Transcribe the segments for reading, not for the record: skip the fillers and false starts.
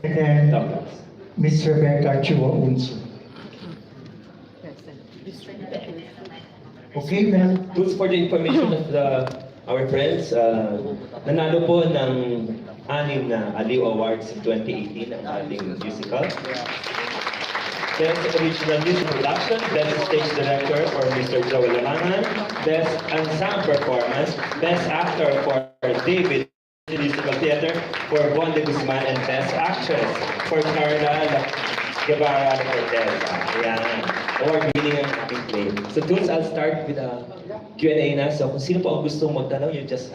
and Douglas. Ms. Rebecca Chua Unso. Okay, ma'am. Tools for the information of our friends, nanalo po ng 6 na Aliw Awards in 2018 ang ating musical. Best Original Music Production, Best Stage Director for Mr. Joel Lamangan, Best Ensemble Performance, Best Actor for David Musical Theater for Juan de Guzman, and Best Actress for Carla Guevara Cortez. Ayan. Award-winning ang ating play. So, Tools, I'll start with a Q&A na. So, kung sino po ang gustong magtanong, you just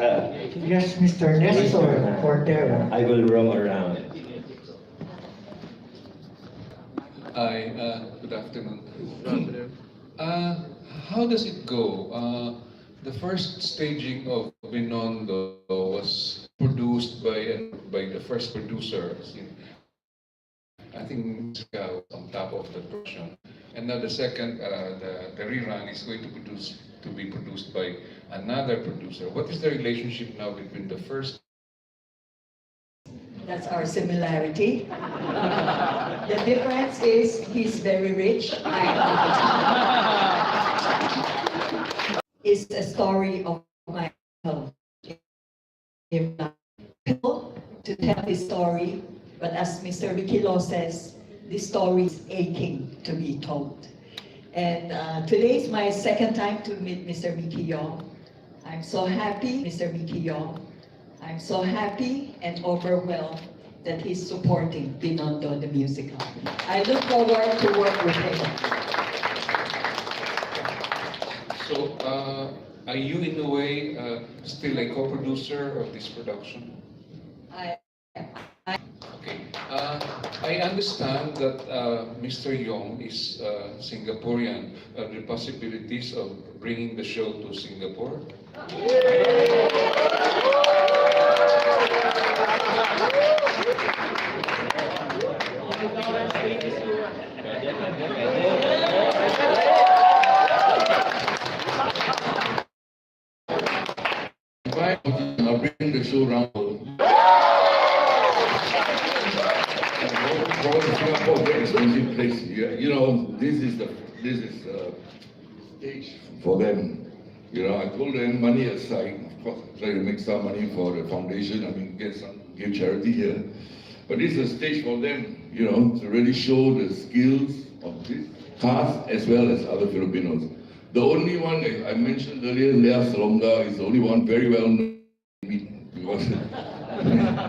Yes, Mr. Nestor Portero. I will roam around. Hi, good afternoon. How does it go? The first staging of Binondo was produced by the first producer. I think was on top of the production, and now the second, the rerun is going to be produced by another producer. What is the relationship now between the first? That's our similarity. The difference is he's very rich. It's a story of my to tell his story, but as Mr. Vicky Law says, this story is aching to be told. And today is my second time to meet Mr. Vicky Yong. I'm so happy, Mr. Vicky Yong. I'm so happy and overwhelmed that he's supporting Binondo the musical. I look forward to work with him. So, are you in a way still a co-producer of this production? Okay. I understand that Mr. Yong is Singaporean. The possibilities of bringing the show to Singapore? I'll bring the show around. Singapore, very expensive place. Yeah, you know, this is stage for them. You know, I told them money aside, of course, try to make some money for the foundation. I mean, give charity here. But this is a stage for them, you know, to really show the skills of this cast as well as other Filipinos. The only one I mentioned earlier, Lea Salonga, is the only one very well known because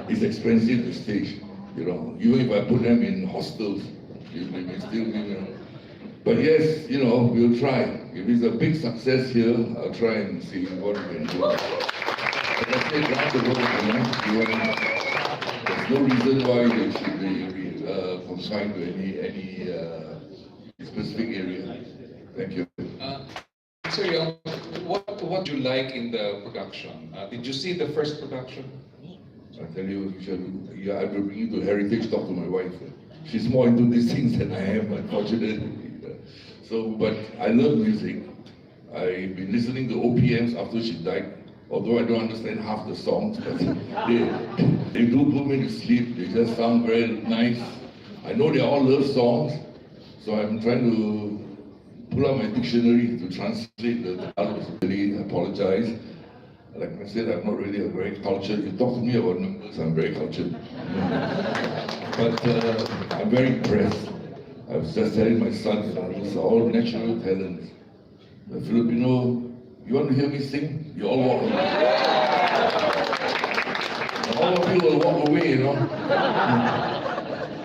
it's expensive to stage. You know, even if I put them in hostels, they may still be, you know. But yes, you know, we'll try. If it's a big success here, I'll try and see what we can do. But I say around the world, you know, there's no reason why they should be confined to any specific area. Thank you. Sir Young, what do you like in the production? Did you see the first production? I tell you, I will bring you to Heritage, talk to my wife. She's more into these things than I am, unfortunately. So, but I love music. I've been listening to OPMs after she died, although I don't understand half the songs, but they do put me to sleep. They just sound very nice. I know they all love songs, so I'm trying to pull out my dictionary to translate the titles. Really apologize. Like I said, I'm not really a very cultured. You talk to me about numbers, I'm very cultured. But I'm very impressed. I was just telling my son, these are all natural talents. The Filipino, you want to hear me sing? You all walk away. All of you will walk away, you know.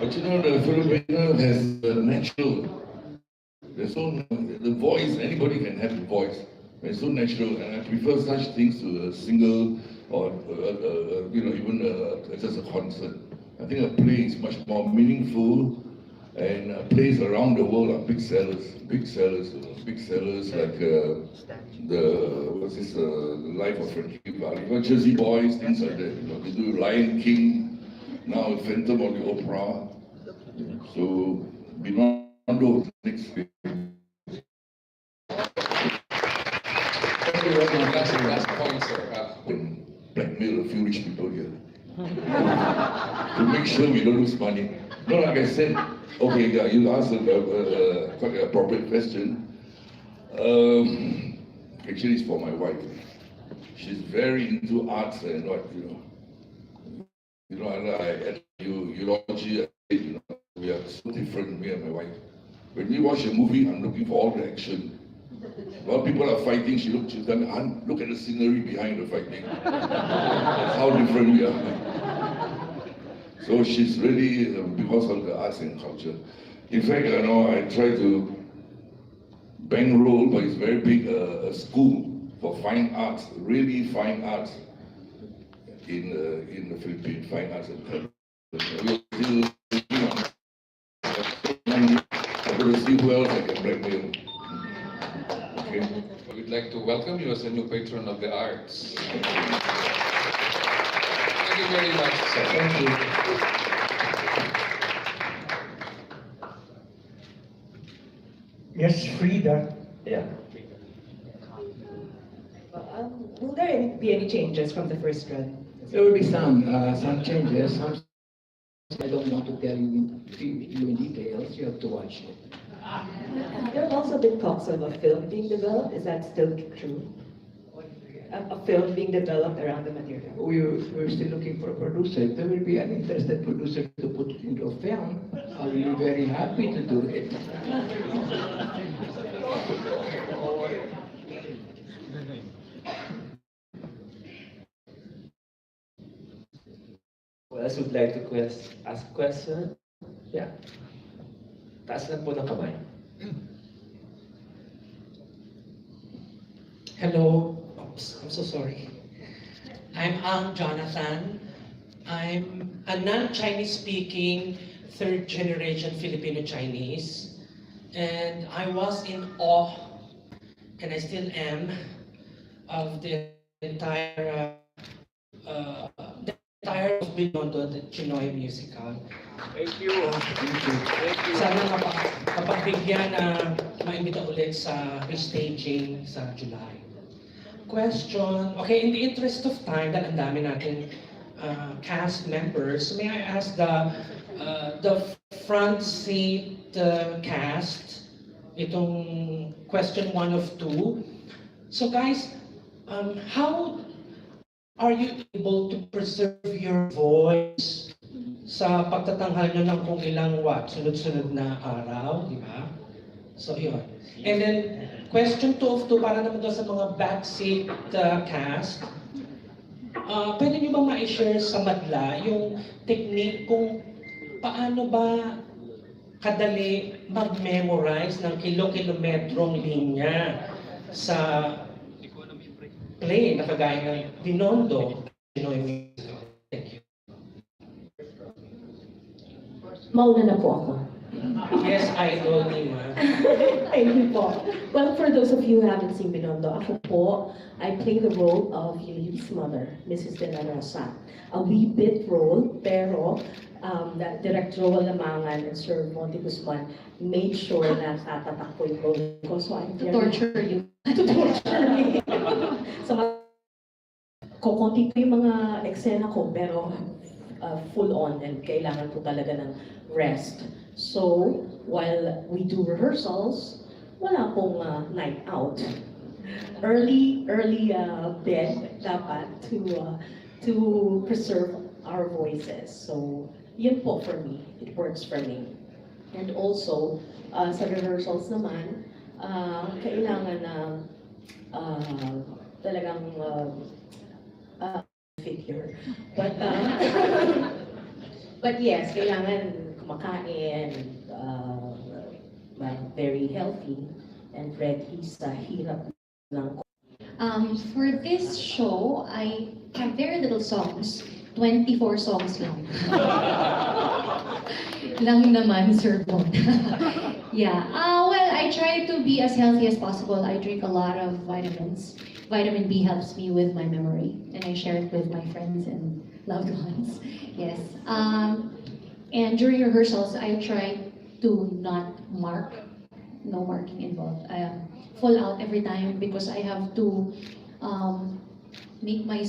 But you know, the Filipino has a natural. There's the voice, anybody can have the voice. It's so natural, and I prefer such things to a single or you know, even just a concert. I think a play is much more meaningful, and plays around the world are big sellers like the Life of Frankie Valli, you know, Jersey Boys, things like that. You know, they do Lion King, now Phantom of the Opera. So Binondo next week. Last point, sir. Blackmail a few rich people here. to make sure we don't lose money. No, like I said, okay, you asked quite an appropriate question. Actually, it's for my wife. She's very into arts and what, and eulogy, we are so different, me and my wife. When we watch a movie, I'm looking for all the action. While people are fighting, she's telling me, "Han, look at the scenery behind the fighting." That's how different we are. So she's really, because of the arts and culture. In fact, I try to bankroll, but it's very big, a school for fine arts, really fine arts in the Philippines, fine arts and culture. We're still working on it. I'm going to see who else I can blackmail. Okay. We'd like to welcome you as a new patron of the arts. Thank you very much, sir. Thank you. Yes, Frida. Yeah. Will there be any changes from the first run? There will be some changes. Some I don't want to tell you in details. You have to watch it. There have also been talks of a film being developed. Is that still true? A film being developed around the material? We're still looking for a producer. If there will be an interested producer to put it into a film, I will be very happy to do it. Who else would like to ask a question? Yeah. Taas lang po ng kamay. Hello. Oops, I'm so sorry. I'm Jonathan. I'm a non-Chinese speaking third generation Filipino Chinese. And I was in awe, and I still am, of the entire Binodo, the Tsinoy musical. Thank you. Sana mapagbigyan na maimbita ulit sa restaging sa July. Question, okay, in the interest of time, dahil ang dami natin cast members, may I ask the front seat cast, itong question 1 of 2. So guys, how are you able to preserve your voice sa pagtatanghal nyo ng kung ilang sunod-sunod na araw, di ba? So, yun. And then, question 2 of 2, para naman doon sa mga backseat cast. Pwede nyo ba ma-share sa madla yung technique kung paano ba kadali mag-memorize ng kilo-kilometrong linya sa play na kagaya ng Binodo, Tsinoy musical. Thank you. Mauna na po ako. Yes, idol ni Ma. Thank you po. Well, for those of you who haven't seen Binondo, ako po, I play the role of Lily's mother, Mrs. De La Rosa. A wee bit role, pero that Director Roel Lamangan and Sir Monty Guzman made sure na tatatak ko yung role ko. So I'm very... Torture you. To torture me. So, kukunti ko yung mga eksena ko, pero full on and kailangan ko talaga ng rest. So, while we do rehearsals, wala pong night out. Early bed dapat to preserve our voices. So, yun po for me. It works for me. And also, sa rehearsals naman, kailangan na talagang figure. But yes, kailangan kumakain, very healthy and ready sa hirap ng. For this show, I have very little songs. 24 songs lang. Lang naman, Sir Bon. Yeah. Well, I try to be as healthy as possible. I drink a lot of vitamins. Vitamin B helps me with my memory, and I share it with my friends and loved ones. Yes. And during rehearsals, I try to not mark. No marking involved. Full out every time because I have to make my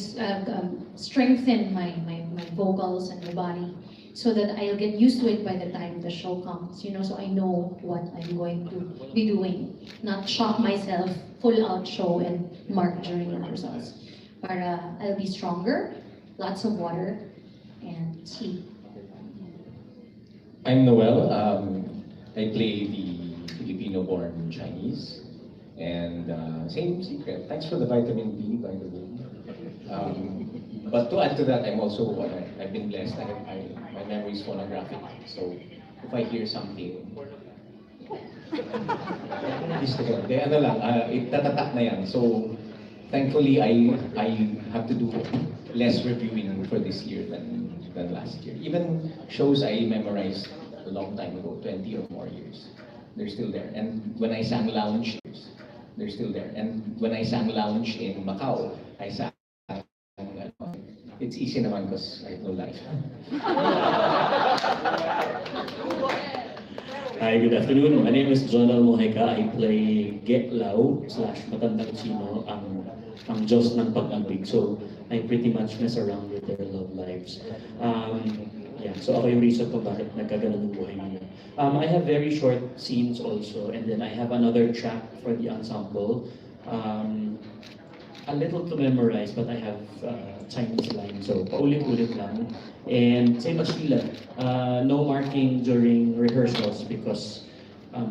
strengthen my my vocals and my body so that I'll get used to it by the time the show comes, so I know what I'm going to be doing. Not shock myself, full out show and mark during rehearsals. Para I'll be stronger, lots of water, and sleep. I'm Noel. I play the Filipino-born Chinese. And same secret. Thanks for the vitamin B, by the way. But to add to that, I've been blessed. My memory is phonographic. So if I hear something, itatatak na yan. So thankfully, I have to do less reviewing for this year than last year. Even shows I memorized a long time ago, 20 or more years, they're still there. And when I sang lounge, they're still there. And when I sang lounge in Macau, I sang, it's easy naman because I have no life. Hi, good afternoon. My name is Jonal Mojica. I play Get Lao / Matandang Sino, ang Diyos ng pag-ibig. So, I pretty much mess around with their love lives. So ako yung reason kung bakit nagkaganon ng buhay nila. I have very short scenes also, and then I have another track for the ensemble. A little to memorize, but I have Chinese lines, so paulit-ulit lang. And same as Sheila, no marking during rehearsals because,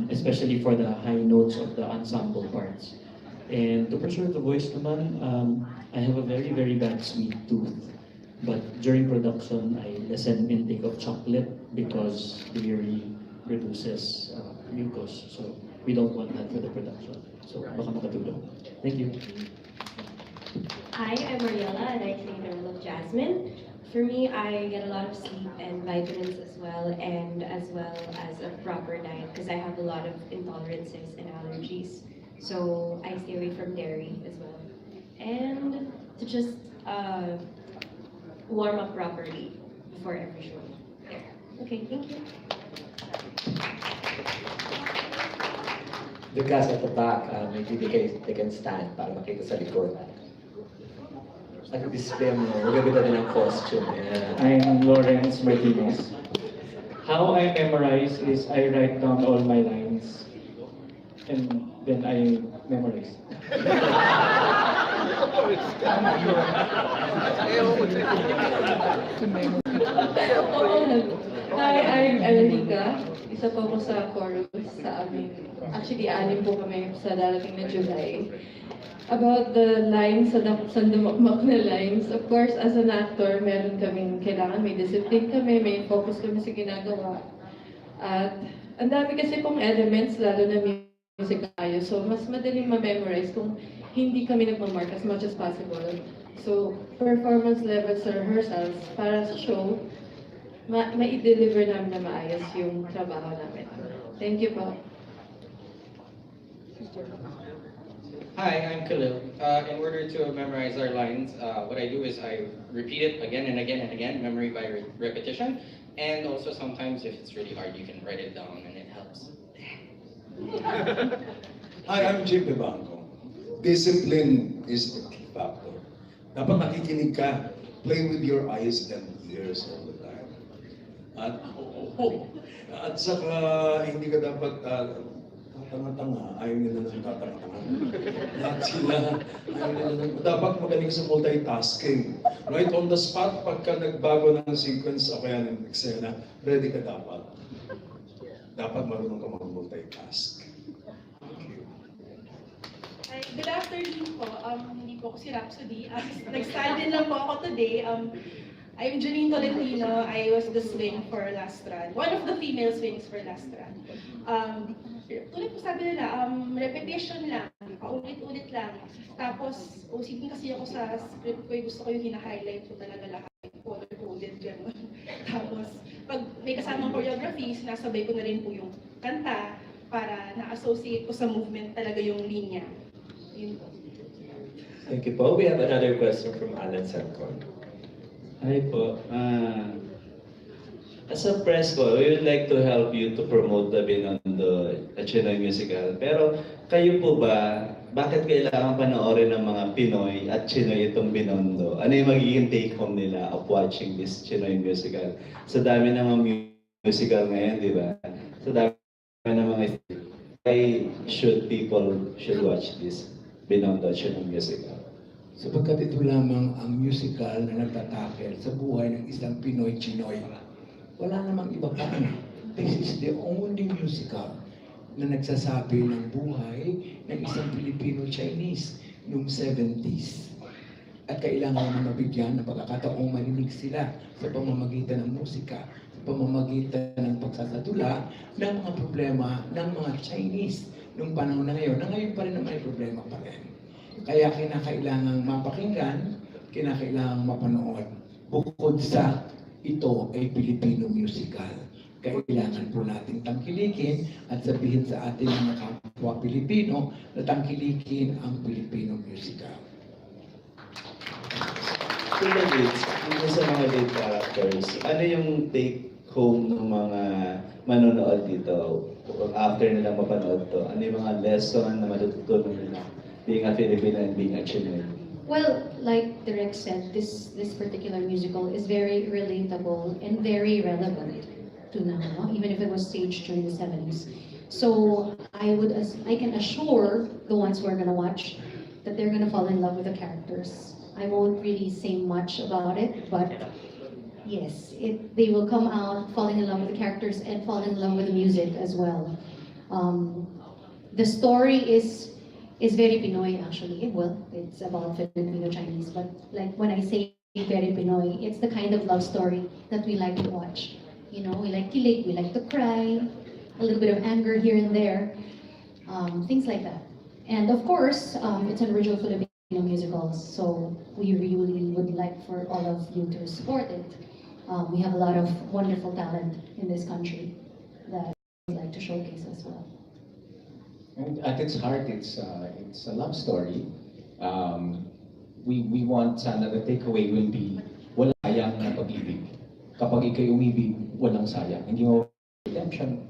especially for the high notes of the ensemble parts. And to preserve the voice naman, I have a very, very bad sweet tooth. But during production, I lessen intake of chocolate because dairy reduces mucus. So we don't want that for the production. So baka makatulong. Thank you. Hi, I'm Mariela and I play the role of Jasmine. For me, I get a lot of sleep and vitamins as well as a proper diet because I have a lot of intolerances and allergies. So I stay away from dairy as well. And to just warm up properly before every show. There. Okay, thank you. The cast at the back, maybe they can stand para makita sa likod. Nag-display mo, magaganda din ang costume. Yeah. I'm Lawrence Martinez. How I memorize is I write down all my lines and then I memorize. Hi, I'm Elrica. Isa po ako sa chorus sa amin. Actually, 6 po kami sa darating na July. About the lines, sa dumakmak na lines, of course, as an actor, meron kaming kailangan, may discipline kami, may focus kami sa ginagawa. At ang dami kasi pong elements, lalo na music tayo, so mas madaling ma-memorize kung hindi kami nagmamark as much as possible. So, performance levels sa rehearsals, para sa show, ma-deliver namin na maayos yung trabaho namin. Thank you po. Hi, I'm Khalil. In order to memorize our lines, what I do is I repeat it again and again and again, memory by repetition. And also sometimes if it's really hard, you can write it down and it helps. Hi, I'm Jim Bebanco. Discipline is the key factor. Dapat nakikinig ka. Play with your eyes and ears all the time. At saka hindi ka dapat tanga-tanga, ayaw nila ng tatanga-tanga. Lahat sila, ayaw nila ng... Dapat magaling sa multitasking. Right on the spot, pagka nagbago ng sequence o kaya ng eksena, ready ka dapat. Dapat marunong ka mag-multitask. Hi, good afternoon po. Hindi po ako si Rhapsody. Nag-stand in lang po ako today. I'm Janine Tolentino. I was the swing for last run. One of the female swings for last run. Tulad po sabi nila, repetition lang, paulit-ulit lang. Tapos, OCD kasi ako sa script ko, gusto ko yung hina-highlight ko talaga lahat. Paulit-ulit, gano'n. Tapos, pag may kasamang choreography, sinasabay ko na rin po yung kanta para na-associate ko sa movement talaga yung linya. Yun po. Thank you po. We have another question from Alan Sancon. Hi po. As a Presscon, we would like to help you to promote the Binondo Tsinoy musical. Pero kayo po ba bakit kailangan panoorin ng mga Pinoy at Tsinoy itong Binondo? Ano yung magiging take home nila of watching this Tsinoy musical? Sa dami ng mga musical ngayon, di ba? Sa dami ng mga why should people should watch this Binondo Tsinoy musical? Sapagkat ito lamang ang musical na nagtatakel sa buhay ng isang Pinoy-Chinoy. Wala namang iba pa. This is the only musical na nagsasabi ng buhay ng isang Filipino-Chinese noong 70s. At kailangan na mabigyan ng pagkakataong marinig sila sa pamamagitan ng musika, sa pamamagitan ng pagsasadula ng mga problema ng mga Chinese noong panahon na ngayon pa rin na may problema pa rin. Kaya kinakailangang mapakinggan, kinakailangang mapanood. Bukod sa ito ay Filipino musical. Kailangan po nating tangkilikin at sabihin sa ating mga kapwa Pilipino na tangkilikin ang Filipino musical. Sa mga lead characters, ano yung take home ng mga manonood dito after nila mapanood to? Ano yung mga lesson na matututunan nila being a Filipino and being a Chinoy? Well, like Direk said, this particular musical is very relatable and very relevant to now, even if it was staged during the 70s. So I can assure the ones who are gonna watch that they're gonna fall in love with the characters. I won't really say much about it, but yes, they will come out falling in love with the characters and fall in love with the music as well. The story is very Pinoy actually. Well, it's about Filipino-Chinese, but like when I say very Pinoy, it's the kind of love story that we like to watch. You know, we like kilig, we like to cry, a little bit of anger here and there, things like that. And of course, it's an original Filipino musical, so we really would like for all of you to support it. We have a lot of wonderful talent in this country that we'd like to showcase as well. And at its heart, it's a love story. We want sana the takeaway will be walang sayang na pag-ibig. Kapag ikay umibig, walang sayang. Hindi mo redemption.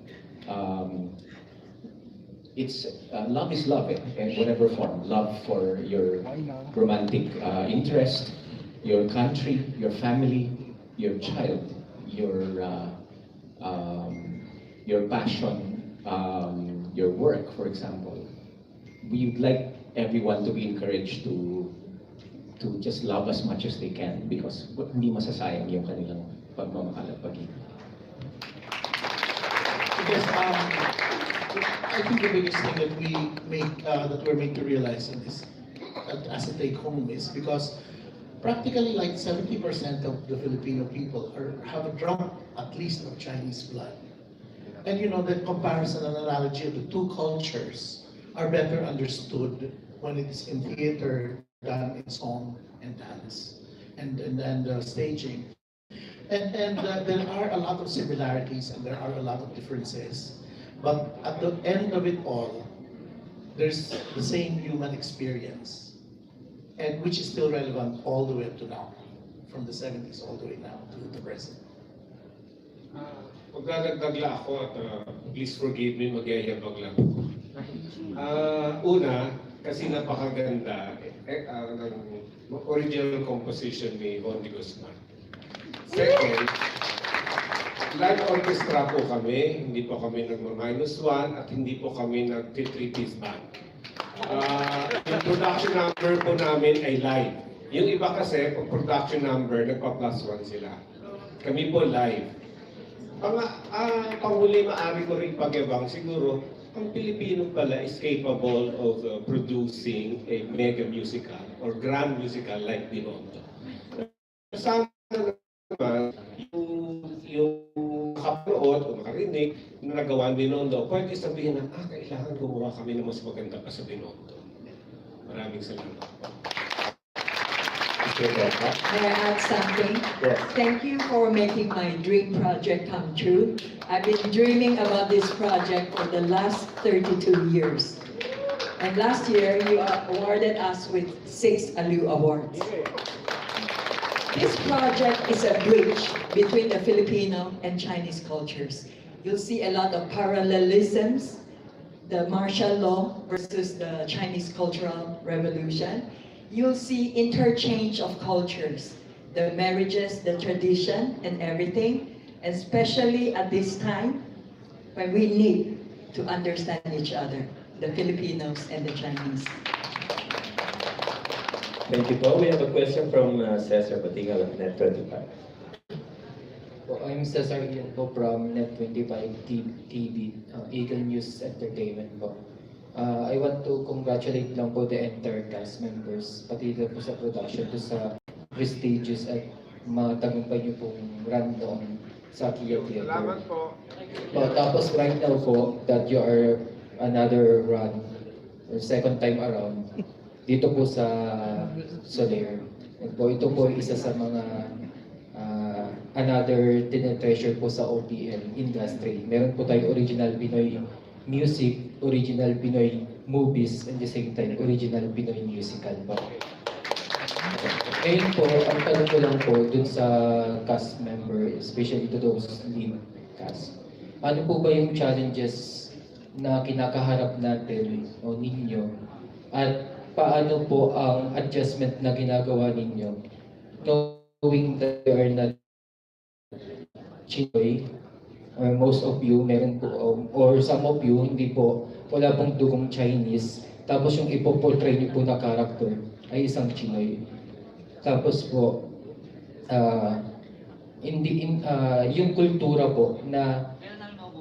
It's love is love in whatever form. Love for your romantic interest, your country, your family, your child, your passion, your work, for example. We'd like everyone to be encouraged to just love as much as they can because hindi masasayang yung kanilang pagmamahal at pag-ibig. Because I think the biggest thing that we're made to realize in this as a take home is because practically like 70% of the Filipino people have a drop at least of Chinese blood. And you know, the comparison and analogy of the two cultures are better understood when it is in theater than in song and dance and staging. And there are a lot of similarities and there are a lot of differences. But at the end of it all, there's the same human experience, and which is still relevant all the way up to now, from the 70s all the way now to the present. Magdadagdag lang ako at please forgive me, magyayabag lang ako. Una, kasi napakaganda ng original composition ni Bondi Guzman. Second, live orchestra po kami, hindi po kami nagma-1 at hindi po kami nag-3-piece band. Yung production number po namin ay live. Yung iba kasi, pag production number, nagpa-+1 sila. Kami po live. Panghuli maaari ko rin pagyabang, siguro, ang Pilipino pala is capable of producing a mega musical or grand musical like Binodo. Kasama naman, yung makapanood o makarinig na nagawa ng Binodo, pwede sabihin na, kailangan gumawa kami ng mas maganda pa sa Binodo. Maraming salamat po. May I add something? Yes. Thank you for making my dream project come true. I've been dreaming about this project for the last 32 years. And last year, you awarded us with 6 ALU Awards. This project is a bridge between the Filipino and Chinese cultures. You'll see a lot of parallelisms, the martial law versus the Chinese Cultural Revolution, you'll see interchange of cultures, the marriages, the tradition, and everything, especially at this time when we need to understand each other, the Filipinos and the Chinese. Thank you po. We have a question from Cesar Batingal of Net25. I'm Cesar Ian po from Net25 TV, Eagle News Entertainment po. I want to congratulate lang po the entire cast members, pati na po sa production to sa prestigious at matagumpay niyo pong run doon sa Kia Theater. Salamat po. Tapos right now po that you are another run, or second time around, dito po sa Soler. Ito po isa sa mga another tinetreasure po sa OPM industry. Meron po tayo original Pinoy music, original Pinoy movies, and the same time, original Pinoy musical po. Ngayon po, ang tanong ko lang po dun sa cast member, especially to those lead cast. Ano po ba yung challenges na kinakaharap natin o ninyo? At paano po ang adjustment na ginagawa ninyo knowing that you are not Tsinoy, or most of you, meron po, or some of you, hindi po, wala pong dugong Chinese, tapos yung ipoportray niyo po na character ay isang Tsinoy. Tapos po, yung kultura po na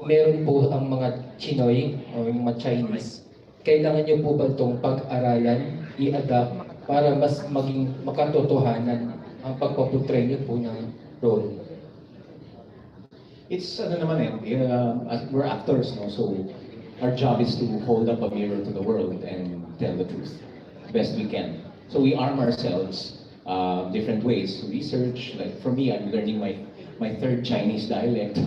meron po ang mga Tsinoy o yung mga Chinese, kailangan niyo po ba itong pag-aralan, i-adapt para mas maging makatotohanan ang pagpaportray niyo po ng role? It's ano naman we're actors, no? So our job is to hold up a mirror to the world and tell the truth best we can. So we arm ourselves different ways to research. Like for me, I'm learning my third Chinese dialect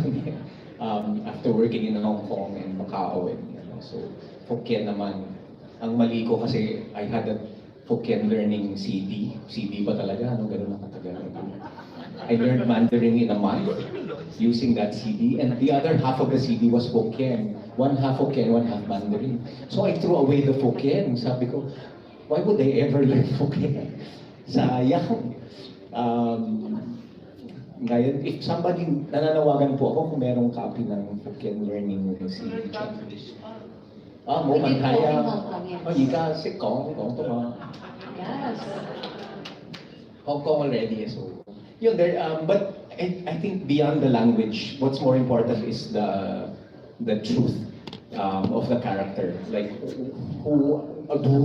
after working in Hong Kong and Macau, and so Hokkien naman. Ang mali ko kasi I had a Hokkien learning CD ba talaga? Ano ganun na katagal? I learned Mandarin in a month using that CD, and the other half of the CD was Hokkien. One half Hokkien, one half Mandarin. So I threw away the Hokkien. Sabi ko, why would I ever learn Hokkien? Sayang. Ngayon, if somebody, nananawagan po ako kung merong copy ng Hokkien learning CD. Mo man kaya. Ika si Kong to ma. Yes. Hong Kong already, so. Yun, but I think beyond the language, what's more important is the truth of the character. Like, who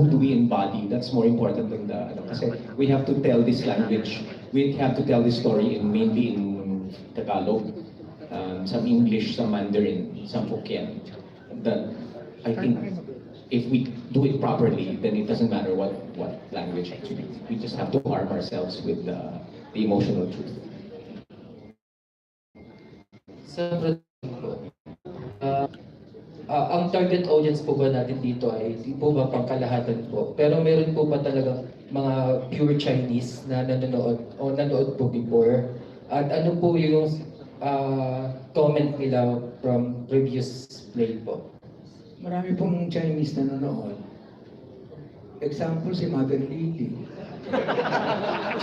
do we embody? That's more important than kasi we have to tell this language. We have to tell this story mainly in Tagalog, some English, some Mandarin, some Hokkien. That I think if we do it properly, then it doesn't matter what language actually. We just have to arm ourselves with the emotional truth. Ang target audience po ba natin dito ay di po ba pangkalahatan po? Pero meron po ba talagang mga pure Chinese na nanonood o nanood po before? At ano po yung comment nila from previous play po? Marami pong Chinese na nanonood. Example, si Mother Lily.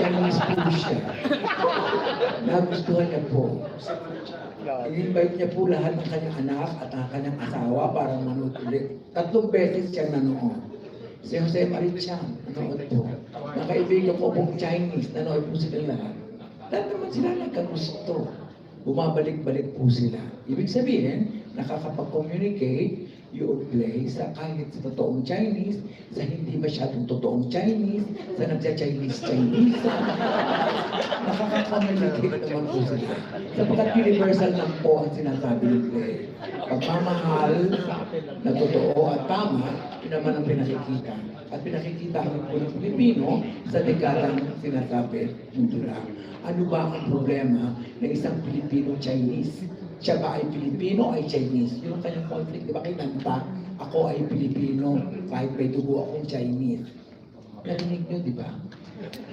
Chinese po siya. Nagustuhan niya po. I-invite niya po lahat ng kanyang anak at ang kanyang asawa para manood ulit. 3 beses siya nanood. Si Jose Marichan, nanood po. Mga kaibigan ko pong Chinese, nanood po sila lahat. Lahat naman sila nagkagusto. Bumabalik-balik po sila. Ibig sabihin, nakakapag-communicate yung play sa kahit sa totoong Chinese, sa hindi masyadong totoong Chinese, sa nagsa-Chinese. Nakaka-communicate naman po sila. Sapagkat universal lang po ang sinasabi ng play. Pagmamahal na totoo at tama, yun naman ang pinakikita. At pinakikita kami po ng Pilipino sa dekadang sinasabi ng Dura. Ano ba ang problema ng isang Pilipino-Chinese? Siya ba ay Pilipino ay Chinese? Yun ang kanyang conflict. Di ba kinanta? Ako ay Pilipino, kahit may dugo akong Chinese. Narinig nyo, di ba?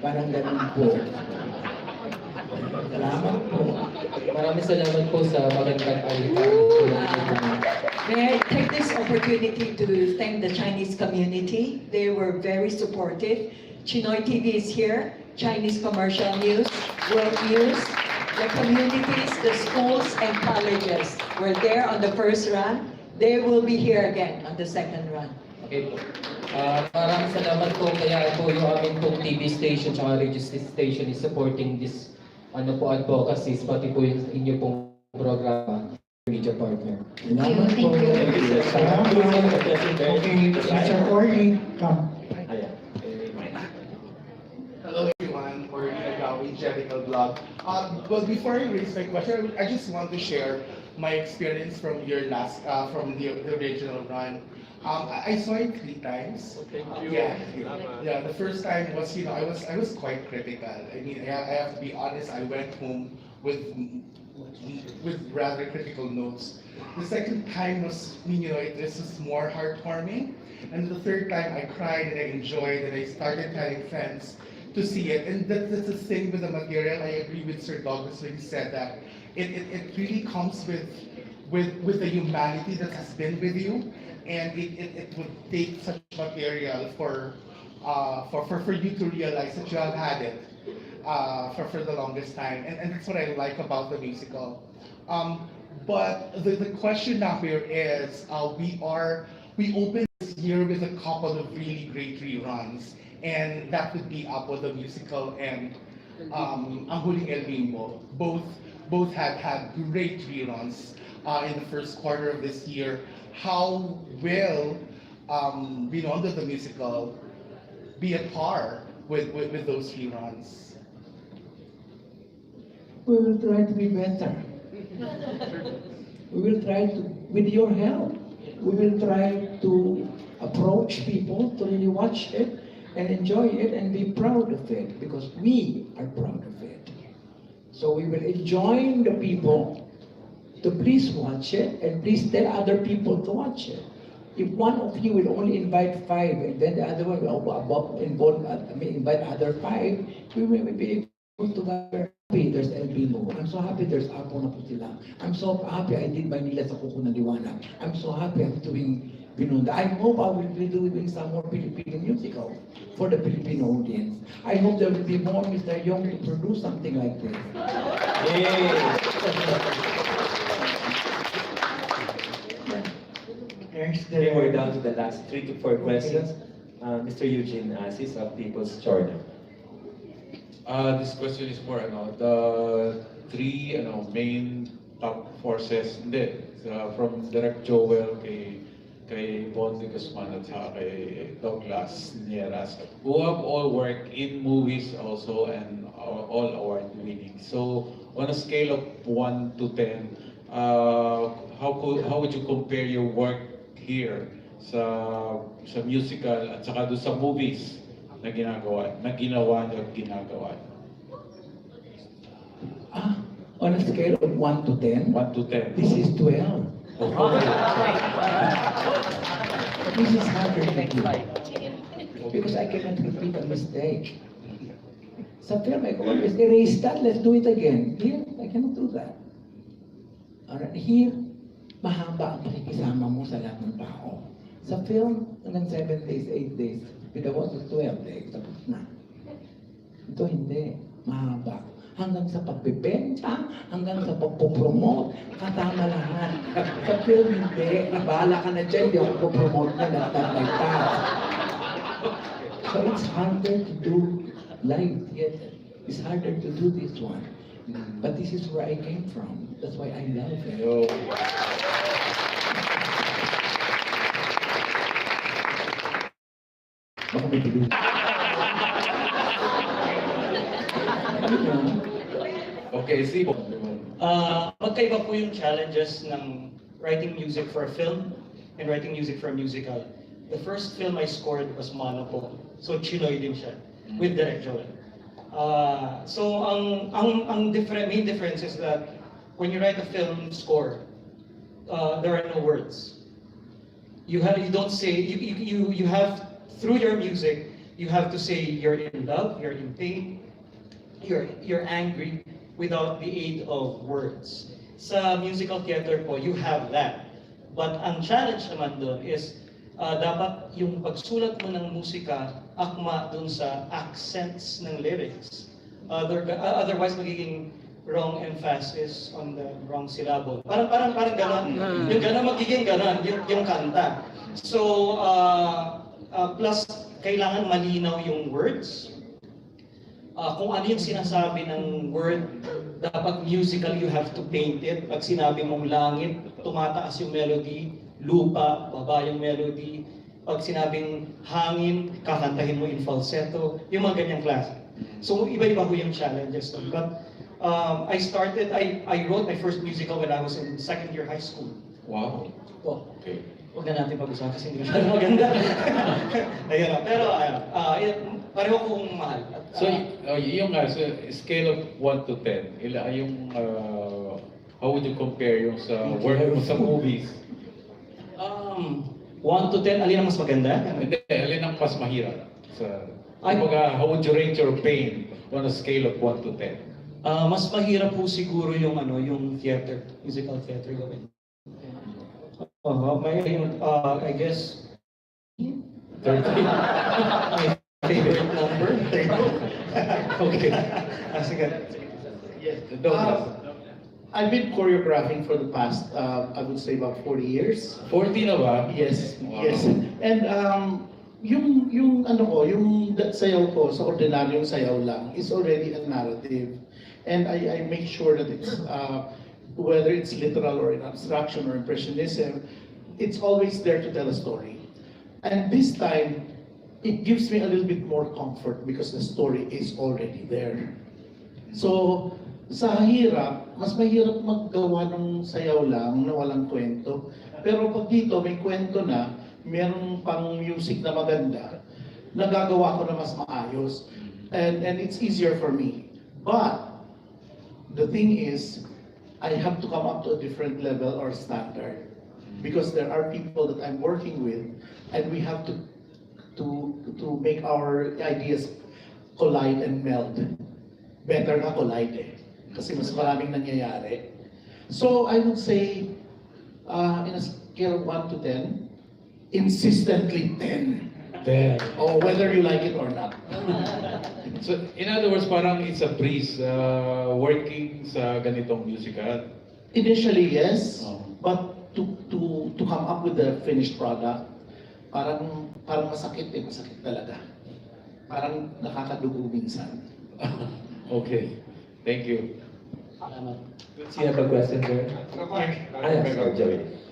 Parang ganun po. Salamat po. Maraming salamat po sa magandang alita. May I take this opportunity to thank the Chinese community. They were very supportive. Tsinoy TV is here, Chinese commercial news, world news, the communities, the schools and colleges were there on the first run. They will be here again on the second run. Okay po. Maraming salamat po kaya po yung aming pong TV station at radio station is supporting this advocacies, pati po yung inyo pong programa, media partner. Salamat po. Okay, Mr. Orly, come. Hello everyone, for the Jericho blog. But before I raise my question, I just want to share my experience from your last, from the original run. I saw it 3 times. Thank you. Yeah. The first time was, I was quite critical. I mean, I have to be honest. I went home with rather critical notes. The second time was, this was more heartwarming. And the third time, I cried and I enjoyed, and I started telling friends to see it. And that's the thing with the material. I agree with Sir Douglas when he said that it really comes with the humanity that has been with you. And it would take such material for you to realize that you have had it for the longest time, and that's what I like about the musical. But the question now here is, we opened this year with a couple of really great reruns, and that would be Apo the musical and Ang Huling El Bimbo. Both had great reruns in the first quarter of this year. How will Binodo the musical be at par with those reruns? We will try to be better. We will try to, with your help, we will try to approach people to really watch it and enjoy it and be proud of it, because we are proud of it. So we will enjoin the people to please watch it and please tell other people to watch it. If one of you will only invite 5 and then the other one will invite other 5, we will be able to gather. There's El Bimo. I'm so happy there's Apo na po sila. I'm so happy I did Manila sa Kuko ng Liwanag. I'm so happy I'm doing Binondo. I hope I will be doing some more Filipino musical for the Filipino audience. I hope there will be more Mr. Young to produce something like this. Okay, we're down to the last 3 to 4 questions. Mr. Eugene Asis of People's Journal. This question is for the 3 main top forces, from Direct Joel kay Bondi Guzman at saka kay Douglas Nieras, who have all worked in movies also and all award winning. So on a scale of 1 to 10, how would you compare your work here sa musical at saka doon sa movies na ginawa niyo at ginagawa niyo? On a scale of 1 to 10? 1 to 10. This is 12. This is harder to do. Because I cannot repeat a mistake. Sa film, I can always erase that, let's do it again. Here, I cannot do that. Alright, here, mahaba ang pakikisama mo sa lahat ng tao. Sa film, hanggang 7 days, 8 days. With the was 12 days, tapos na. Ito hindi, mahaba. Hanggang sa pagbibenta, hanggang sa pagpopromote, katama lahat. Sa film, hindi. Bahala ka na dyan, hindi ako popromote na lahat like that. So it's harder to do live theater. It's harder to do this one. But this is where I came from. That's why I love it. Baka may tuloy. Okay, Sibo. Magkaiba po yung challenges ng writing music for a film and writing music for a musical. The first film I scored was Mano po. So Tsinoy din siya with Direct Joel. So ang main difference is that when you write a film score, there are no words. You don't say, you have, through your music, you have to say you're in love, you're in pain, you're angry without the aid of words. Sa musical theater po, you have that. But ang challenge naman doon is dapat yung pagsulat mo ng musika akma doon sa accents ng lyrics. Otherwise magiging wrong emphasis on the wrong syllable. Parang ganon. Yung ganon magiging ganon, yung kanta. So, plus, kailangan malinaw yung words. Kung ano yung sinasabi ng word, dapat musical, you have to paint it. Pag sinabi mong langit, tumataas yung melody, lupa, baba yung melody. Pag sinabing hangin, kakantahin mo in falsetto, yung mga ganyang klase. So, iba-iba ho yung challenges. But I wrote my first musical when I was in second year high school. Wow. Okay. Huwag na natin pag-usapan kasi hindi masyadong maganda. Ayun, pero pareho kong mahal. So, yung so, scale of 1 to 10, how would you compare yung sa work mo sa movies? 1 to 10, alin ang mas maganda? Hindi, alin ang mas mahirap? How would you rate your pain on a scale of 1 to 10? Mas mahirap po siguro yung theater, musical theater gawin. I guess 30. My favorite number. Okay. Sige. Yes. I've been choreographing for the past, I would say about 40 years. 40 na ba? Yes, wow. Yes. And yung sayaw ko sa ordinaryong sayaw lang is already a narrative. And I make sure that it's whether it's literal or in abstraction or impressionism, it's always there to tell a story. And this time, it gives me a little bit more comfort because the story is already there. So, sa hirap, mas mahirap maggawa ng sayaw lang na walang kwento. Pero pag dito may kwento na, meron pang music na maganda, nagagawa ko na mas maayos. And it's easier for me. But, the thing is, I have to come up to a different level or standard because there are people that I'm working with and we have to make our ideas collide and meld. Better na collide kasi mas maraming nangyayari. So I would say in a scale of 1 to 10, insistently 10. Or whether you like it or not. So, in other words, parang it's a breeze working sa ganitong musical? Initially, yes. But to come up with the finished product, parang masakit masakit talaga. Parang nakakadugo minsan. Okay. Thank you. Do you have a question, sir?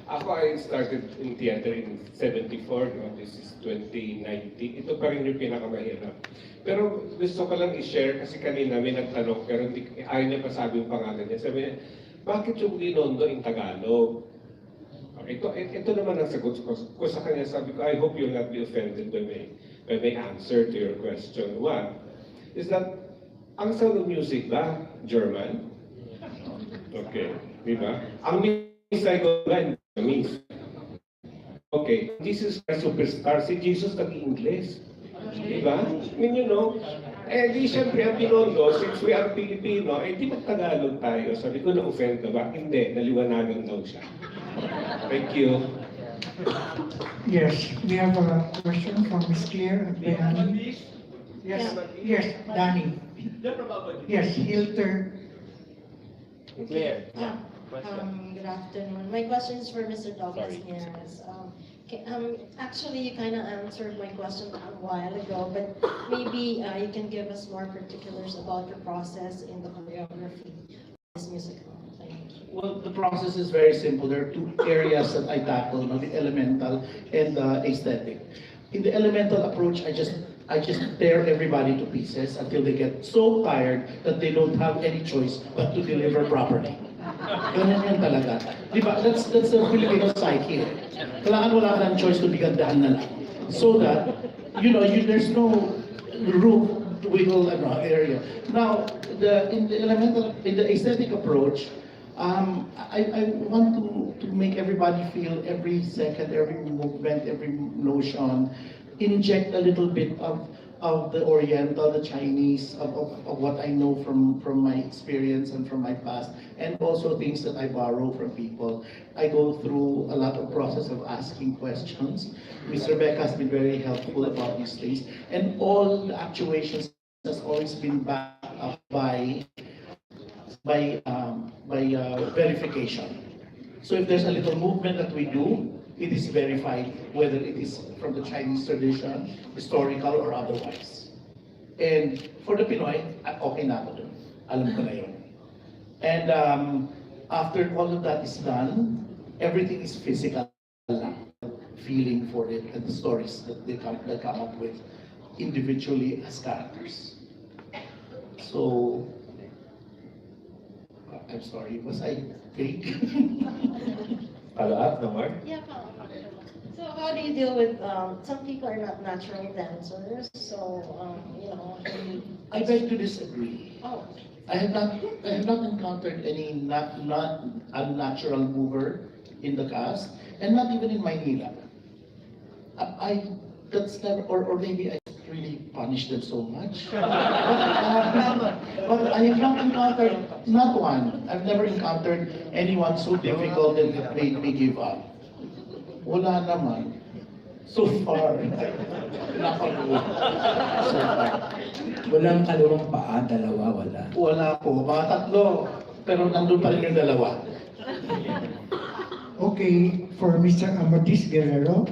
Ako, I started in theater in 74, no? This is 2019. Ito pa rin yung pinakamahirap. Pero gusto ko lang i-share kasi kanina may nagtanong pero ayaw niya pa sabi yung pangalan niya. Sabi niya, bakit yung Binodo in Tagalog? Ito naman ang sagot ko sa kanya. Sabi ko, I hope you'll not be offended when my answer to your question. One, is that ang sound of music ba, German? Okay, di ba? Ang misay ko ba, Miss. Okay, Jesus is a superstar. Si Jesus nag-English. Diba? I mean, you know, di syempre ang Binodo, since we are Filipino, di mag-Tagalog tayo. Sabi ko, na-offend ka ba? Hindi, naliwanagan daw siya. Thank you. Yes, we have a question from Ms. Claire. Yes, Danny. Yes, Hilter. Claire. Good afternoon. My question is for Mr. Douglas Nieres. Actually, you kind of answered my question a while ago, but maybe you can give us more particulars about your process in the choreography of this musical. Thank you. Well, the process is very simple. There are two areas that I tackle, the elemental and the aesthetic. In the elemental approach, I just tear everybody to pieces until they get so tired that they don't have any choice but to deliver properly. Ganun yan talaga. Di ba? That's the Filipino psyche. Kailangan wala ka ng choice to bigandahan na lang. So that, there's no room to wiggle area. Now, in the aesthetic approach, I want to make everybody feel every second, every movement, every notion, inject a little bit of of the Oriental, the Chinese, of what I know from my experience and from my past, and also things that I borrow from people. I go through a lot of process of asking questions. Miss Rebecca has been very helpful about these things, and all the actuations has always been backed up by verification. So if there's a little movement that we do, it is verified whether it is from the Chinese tradition, historical, or otherwise. And for the Pinoy, okay na ako dun. Alam ko na yun. And after all of that is done, everything is physical lang. Feeling for it and the stories that they come up with individually as characters. So, I'm sorry, was I vague? Follow up, no more? Yeah, so how do you deal with, some people are not natural dancers, so, you know. I beg to disagree. Oh. I have not encountered any not unnatural mover in the cast, and not even in Maynila. That's never, or maybe I really punish them so much. But I have not encountered, not one. I've never encountered anyone so difficult that it made me give up. Wala naman. So far. Nakapagod. So far. Walang kalawang paa, dalawa, wala. Wala po. Mga tatlo. Pero nandun pa rin yung dalawa. Okay, for Mr. Amadis Guerrero.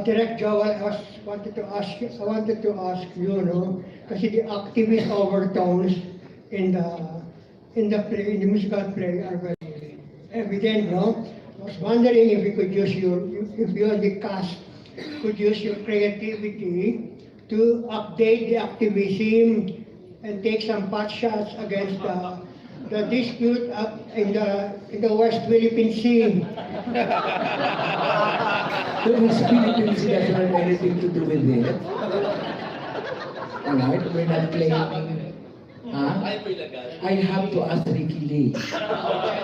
Direct Joel, I wanted to ask you, no, kasi the activist overtones in the musical play are very evident, no? I was wondering if you could use if you and the cast could use your creativity to update the activism and take some pot shots against the dispute up in the West Philippine Sea. The West Philippine Sea doesn't have anything to do with it. Alright, we're not claiming. I have to ask Ricky Lee.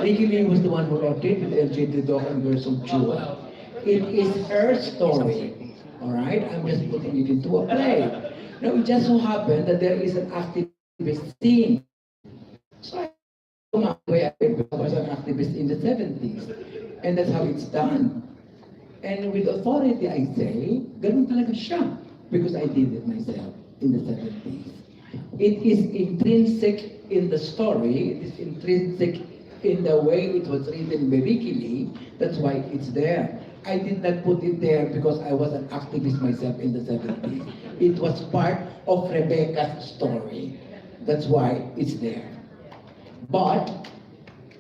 Ricky Lee was the one who wrote it with LJ Dudok and Gerson Chua. It is her story. Alright, I'm just putting it into a play. Now, it just so happened that there is an activist scene. So I was an activist in the 70s. And that's how it's done. And with authority, I say, ganun talaga siya. Because I did it myself in the 70s. It is intrinsic in the story. It is intrinsic in the way it was written medically. That's why it's there. I did not put it there because I was an activist myself in the 70s. It was part of Rebecca's story. That's why it's there. But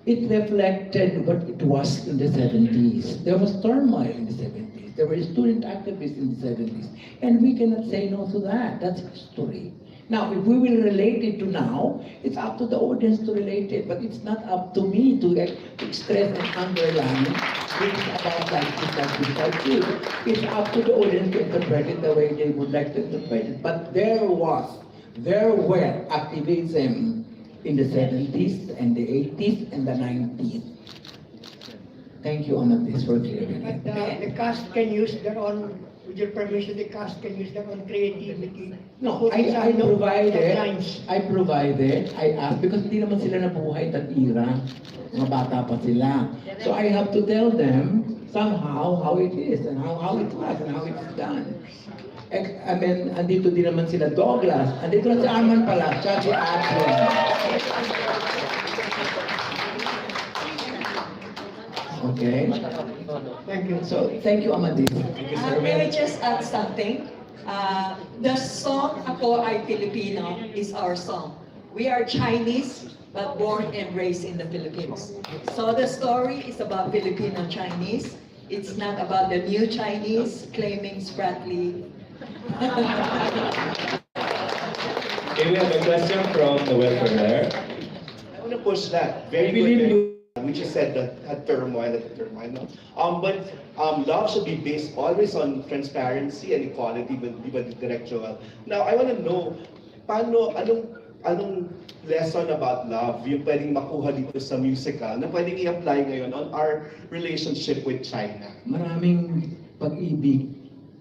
it reflected what it was in the 70s. There was turmoil in the 70s. There were student activists in the 70s. And we cannot say no to that. That's history. Now, if we will relate it to now, it's up to the audience to relate it. But it's not up to me to express and underline things about like this. It's up to the audience to interpret it the way they would like to interpret it. But there were activism in the 70s and the 80s and the 90s. Thank you, Amadis, for clearing it. But the cast can use their own, with your permission, the cast can use their own creativity. No, I provided, I asked, because hindi naman sila nabuhay that era. Mga bata pa sila. So I have to tell them somehow how it is and how it was and how it's done. I mean, andito din naman sila Douglas. Andito na si Arman pala, siya si Adrian. Okay? Thank you. So, thank you, Amadis. May I just add something? The song Ako Ay Filipino is our song. We are Chinese, but born and raised in the Philippines. So the story is about Filipino Chinese. It's not about the new Chinese claiming Spratly. Okay, we have a question from the welfare there. I want to push that. Very good. Which you said that had turmoil. No? But love should be based always on transparency and equality with direct Joel. Now, I want to know, anong lesson about love yung pwedeng makuha dito sa musical na pwedeng i-apply ngayon on our relationship with China? Maraming pag-ibig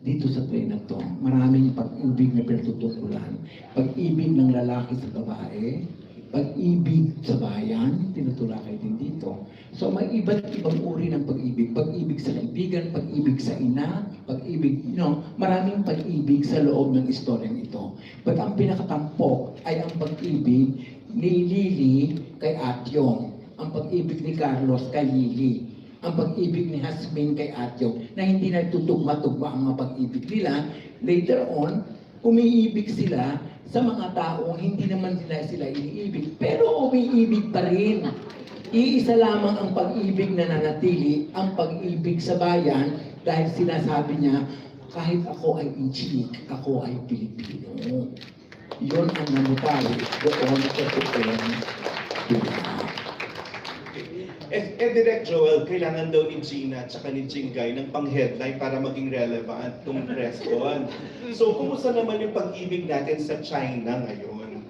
dito sa play na to. Maraming pag-ibig na pinatutukulan. Pag-ibig ng lalaki sa babae, pag-ibig sa bayan, tinutulakay din dito. So may iba't ibang uri ng pag-ibig. Pag-ibig sa kaibigan, pag-ibig sa ina, pag-ibig, maraming pag-ibig sa loob ng istoryang ito. But ang pinakatampok ay ang pag-ibig ni Lily kay Atyong. Ang pag-ibig ni Carlos kay Lily. Ang pag-ibig ni Hasmin kay Atyong na hindi nagtutugma-tugma ang mga pag-ibig nila. Later on, umiibig sila sa mga taong hindi naman sila iniibig, pero umiibig pa rin. Iisa lamang ang pag-ibig na nanatili, ang pag-ibig sa bayan, dahil sinasabi niya, kahit ako ay Inchik, ako ay Pilipino. Yun ang nangyari doon sa totoong Pilipino. Direct Joel, kailangan daw ni Gina at saka ni Jingay ng pang-headline para maging relevant itong Presscon. So, kumusta naman yung pag-ibig natin sa China ngayon?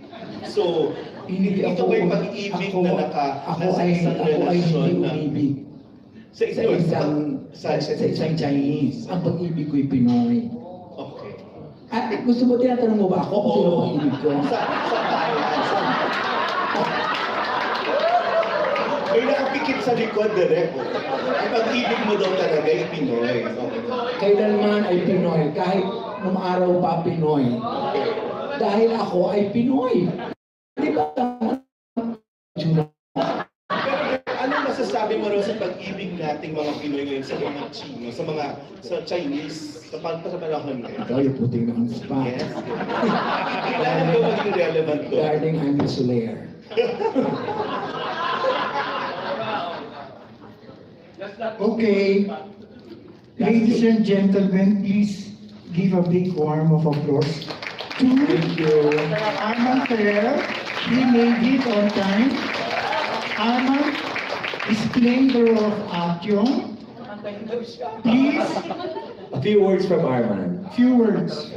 So, ito ba yung pag-ibig na nasa isang relasyon na... Sa isang Chinese. Ang pag-ibig ko'y Pinoy. Okay. At gusto mo, tinatanong mo ba ako kung sino pag-ibig ko? Sa may nakapikit sa likod, direct. Ang pag-ibig mo daw talaga ay Pinoy. Kailanman ay Pinoy, kahit nung araw pa Pinoy. Dahil ako ay Pinoy. Di ba? Anong masasabi mo raw sa pag-ibig nating mga Pinoy ngayon sa mga Chino, sa Chinese, sa panahon ngayon? Ikaw yung puting na on spot. Yes. Kailangan daw maging relevant to. Darling, I'm a Solaire. Okay, ladies and gentlemen, please give a big warm of applause to Arman Ferrer. He made it on time. Arman is playing the role of Atyong. Please, A few words from Arman. few words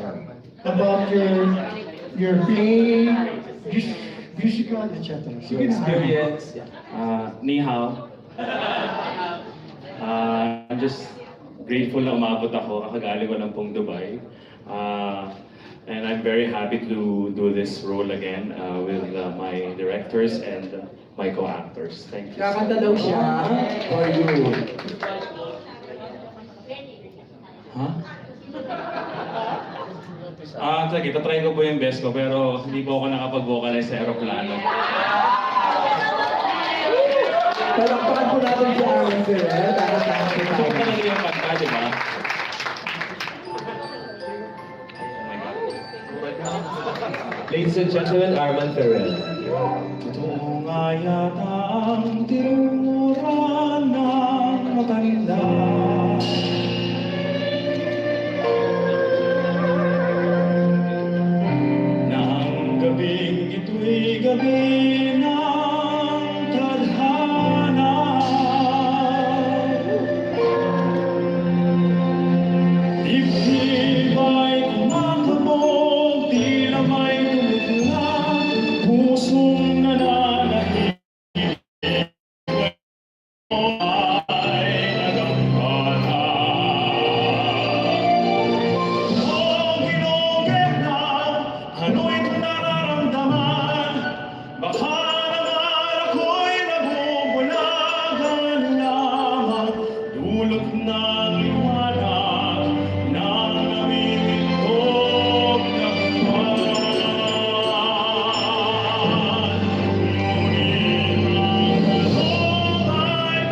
about your playing, musical, etc. Your experience. Ni hao. I'm just grateful na umabot ako. Kakagaling ko lang pong Dubai. And I'm very happy to do this role again with my directors and my co-actors. Thank you. Kakanta daw siya for you. Sige, tatry ko po yung best ko pero hindi po ako nakapag-vocalize sa aeroplano. Palakpakan po natin si Arman Ferrer. Gusto ko talaga yung kanta, di ba? Ladies and gentlemen, Arman Ferrer. Totoo nga yata ang tinura ng matanda. Nang gabing ito'y gabi ng tadhana. Dibdib ay kumakabog, tila may tumutula, pusong nananahimik ay nagambana. Oh, ginugit na, ano itong nararamdaman? Baka naman ako'y nabubulagan lamang, dulot ng liwanag ng namimintog na buwan. Ngunit ang kaloob ay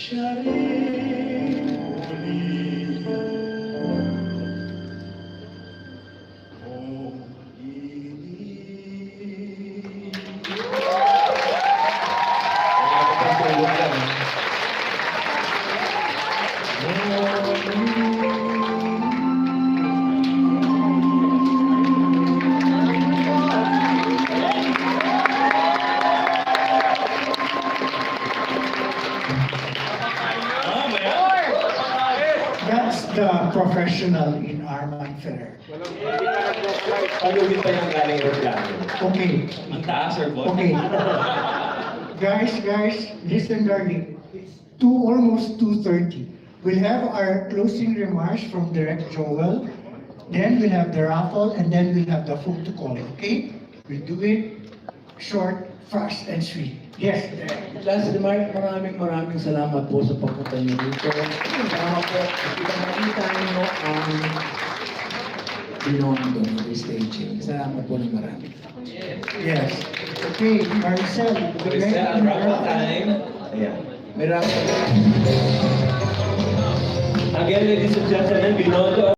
siya rin muli. Kung ibig. Wala ka pang tulog lang. That's the professional in Arman Ferrer. Palugin pa yung galing aeroplano. Okay. Ang taas, Sir Bon. Okay. Guys, listen darling. It's almost 2:30. We'll have our closing remarks from Direct Joel. Then we'll have the raffle and then we'll have the food to call, okay? We'll do it short, fast, and sweet. Yes, Direct. Last remark, maraming salamat po sa pagpunta niyo dito. Salamat po. Nakita niyo ang Binodo ng staging. Salamat po ng marami. Yes. Okay, Maricel. Maricel, raffle time. Ayan. May raffle. Again, ladies and gentlemen, Binodo